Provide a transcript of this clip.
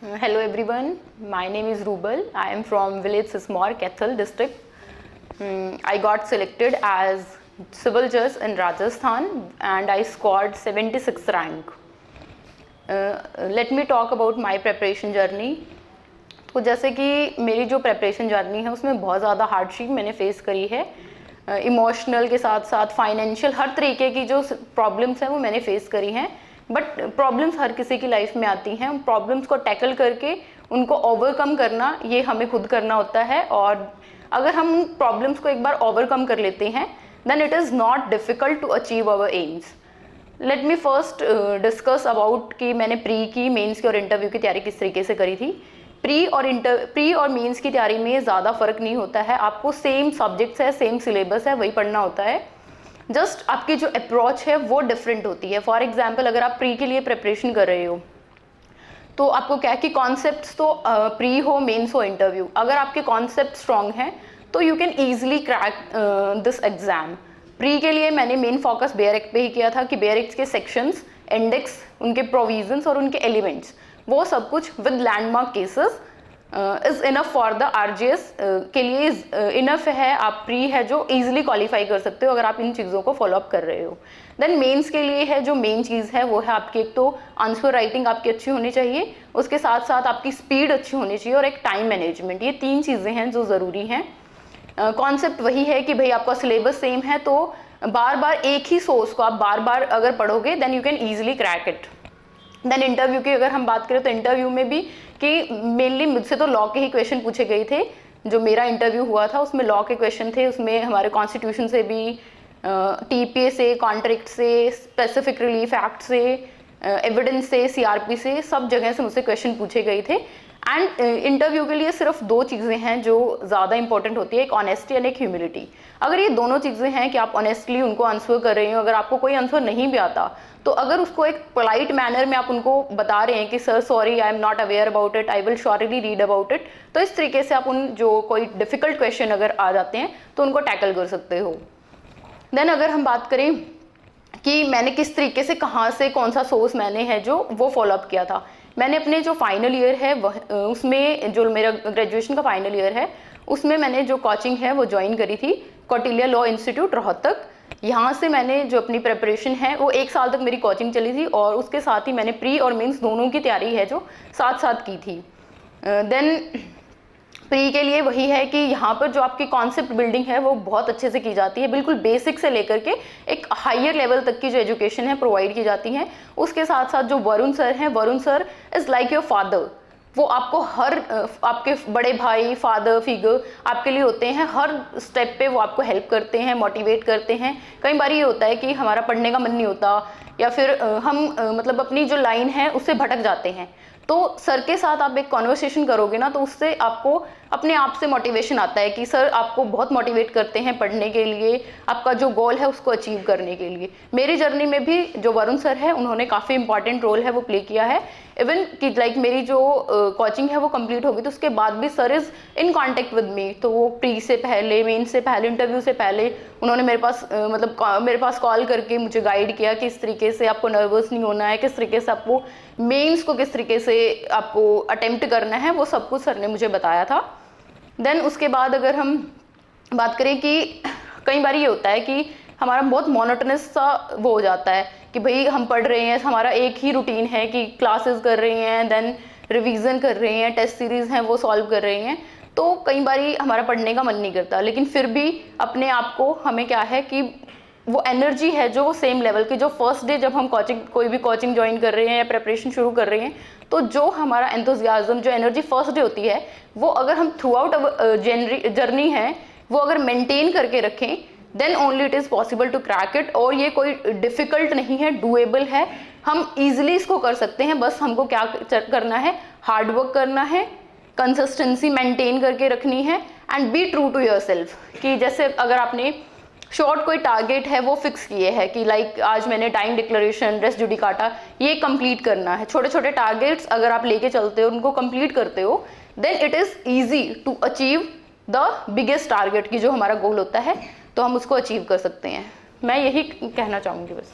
Hello everyone, my name is Rubal. I am from village Sismor, Kaithal district. I got selected as civil judge in Rajasthan and I scored 76th rank. Let me talk about my preparation journey. तो जैसे कि मेरी जो preparation journey है उसमें बहुत ज़्यादा hardship मैंने फेस करी है. इमोशनल के साथ साथ फाइनेंशियल हर तरीके की जो प्रॉब्लम्स हैं वो मैंने फेस करी हैं. बट प्रॉब्लम्स हर किसी की लाइफ में आती हैं. प्रॉब्लम्स को टैकल करके उनको ओवरकम करना ये हमें खुद करना होता है. और अगर हम उन प्रॉब्लम्स को एक बार ओवरकम कर लेते हैं then it is not difficult to achieve our aims. Let me first discuss about कि मैंने प्री की, मेंस की और इंटरव्यू की तैयारी किस तरीके से करी थी. प्री और मेंस की तैयारी में ज़्यादा फ़र्क नहीं होता है. आपको सेम सब्जेक्ट्स है, सेम सिलेबस है, वही पढ़ना होता है. जस्ट आपकी जो अप्रोच है वो डिफरेंट होती है. फॉर एग्जांपल अगर आप प्री के लिए प्रिपरेशन कर रहे हो तो आपको क्या कि कॉन्सेप्ट्स तो प्री हो, मेंस हो, इंटरव्यू, अगर आपके कॉन्सेप्ट स्ट्रॉन्ग हैं तो you can easily crack this exam. Pre के लिए मैंने मेन फोकस बेयर एक्ट पे ही किया था कि बेयर एक्ट के सेक्शंस, इंडेक्स, उनके प्रोविजंस और उनके एलिमेंट्स वो सब कुछ with landmark cases is enough for the RGS के लिए इनफ है. आप प्री है जो इजीली क्वालिफाई कर सकते हो अगर आप इन चीज़ों को फॉलो अप कर रहे हो. देन मेंस के लिए है जो मेन चीज़ है वो है आपकी एक तो आंसर राइटिंग आपकी अच्छी होनी चाहिए, उसके साथ साथ आपकी स्पीड अच्छी होनी चाहिए और एक टाइम मैनेजमेंट. ये तीन चीज़ें हैं जो ज़रूरी हैं. कॉन्सेप्ट वही है कि भाई आपका सिलेबस सेम है तो बार बार एक ही सोर्स को आप बार बार अगर पढ़ोगे then you can easily crack it. Then interview की अगर हम बात करें तो इंटरव्यू में भी कि मेनली मुझसे तो लॉ के ही क्वेश्चन पूछे गए थे. जो मेरा इंटरव्यू हुआ था उसमें लॉ के क्वेश्चन थे. उसमें हमारे कॉन्स्टिट्यूशन से भी, टीपीए से, कॉन्ट्रैक्ट से, स्पेसिफिक रिलीफ एक्ट से, एविडेंस से, सीआरपी से, सब जगह से मुझसे क्वेश्चन पूछे गए थे. एंड इंटरव्यू के लिए सिर्फ दो चीज़ें हैं जो ज़्यादा इंपॉर्टेंट होती है, एक ऑनेस्टी एंड एक ह्यूमिलिटी. अगर ये दोनों चीज़ें हैं कि आप ऑनेस्टली उनको आंसर कर रहे हो, अगर आपको कोई आंसर नहीं भी आता तो अगर उसको एक पोलाइट मैनर में आप उनको बता रहे हैं कि sir sorry I am not aware about it, I will surely read about it, तो इस तरीके से आप उन जो कोई डिफ़िकल्ट क्वेश्चन अगर आ जाते हैं तो उनको टैकल कर सकते हो. देन अगर हम बात करें कि मैंने किस तरीके से, कहाँ से, कौन सा सोर्स मैंने है जो वो फॉलोअप किया था. मैंने अपने जो फाइनल ईयर है वह उसमें जो मेरा ग्रेजुएशन का फाइनल ईयर है उसमें मैंने जो कोचिंग है वो ज्वाइन करी थी कौटिल्य लॉ इंस्टीट्यूट रोहतक. यहाँ से मैंने जो अपनी प्रिपरेशन है वो 1 साल तक मेरी कोचिंग चली थी और उसके साथ ही मैंने प्री और मेंस दोनों की तैयारी है जो साथ साथ की थी. देन प्री के लिए वही है कि यहाँ पर जो आपकी कॉन्सेप्ट बिल्डिंग है वो बहुत अच्छे से की जाती है. बिल्कुल बेसिक से लेकर के एक हायर लेवल तक की जो एजुकेशन है प्रोवाइड की जाती है. उसके साथ साथ जो वरुण सर हैं, Varun sir is like your father. वो आपको हर आपके बड़े भाई, फादर फिगर आपके लिए होते हैं. हर स्टेप पे वो आपको हेल्प करते हैं, मोटिवेट करते हैं. कई बार ये होता है कि हमारा पढ़ने का मन नहीं होता या फिर हम मतलब अपनी जो लाइन है उससे भटक जाते हैं. तो सर के साथ आप एक कॉन्वर्सेशन करोगे ना तो उससे आपको अपने आप से मोटिवेशन आता है कि सर आपको बहुत मोटिवेट करते हैं पढ़ने के लिए, आपका जो गोल है उसको अचीव करने के लिए. मेरी जर्नी में भी जो वरुण सर है उन्होंने काफ़ी इंपॉर्टेंट रोल है वो प्ले किया है. इवन कि लाइक मेरी जो कोचिंग है वो कंप्लीट होगी तो उसके बाद भी sir is in contact with me. तो वो प्री से पहले, मेन से पहले, इंटरव्यू से पहले उन्होंने मेरे पास कॉल करके मुझे गाइड किया कि इस तरीके से आपको नर्वस नहीं होना है, किस तरीके से आपको मेंस को किस तरीके से आपको अटेम्प्ट करना है, वो सब कुछ सर ने मुझे बताया था. देन उसके बाद अगर हम बात करें कि कई बार ये होता है कि हमारा बहुत मोनोटोनस सा वो हो जाता है कि भाई हम पढ़ रहे हैं, हमारा एक ही रूटीन है कि क्लासेस कर रहे हैं, देन रिवीजन कर रहे हैं, टेस्ट सीरीज़ हैं वो सॉल्व कर रहे हैं. तो कई बार हमारा पढ़ने का मन नहीं करता, लेकिन फिर भी अपने आप को हमें क्या है कि वो एनर्जी है जो सेम लेवल की, जो फर्स्ट डे जब हम कोई भी कोचिंग ज्वाइन कर रहे हैं या प्रिपरेशन शुरू कर रहे हैं तो जो हमारा एंथुजियाज्म, जो एनर्जी फर्स्ट डे होती है वो अगर हम थ्रू आउट जर्नी है वो अगर मेंटेन करके रखें then only it is possible to crack it. और ये कोई डिफ़िकल्ट नहीं है, डूएबल है, हम ईजिली इसको कर सकते हैं. बस हमको क्या करना है, हार्ड वर्क करना है, कंसिस्टेंसी मेंटेन करके रखनी है and be true to yourself. कि जैसे अगर आपने शॉर्ट कोई टारगेट है वो फिक्स किए है कि लाइक आज मैंने टाइम डिक्लेरेशन, रेस जुडिकाटा ये कंप्लीट करना है. छोटे छोटे टारगेट्स अगर आप लेके चलते हो, उनको कंप्लीट करते हो then it is easy to achieve the biggest target की जो हमारा गोल होता है, तो हम उसको अचीव कर सकते हैं. मैं यही कहना चाहूँगी बस.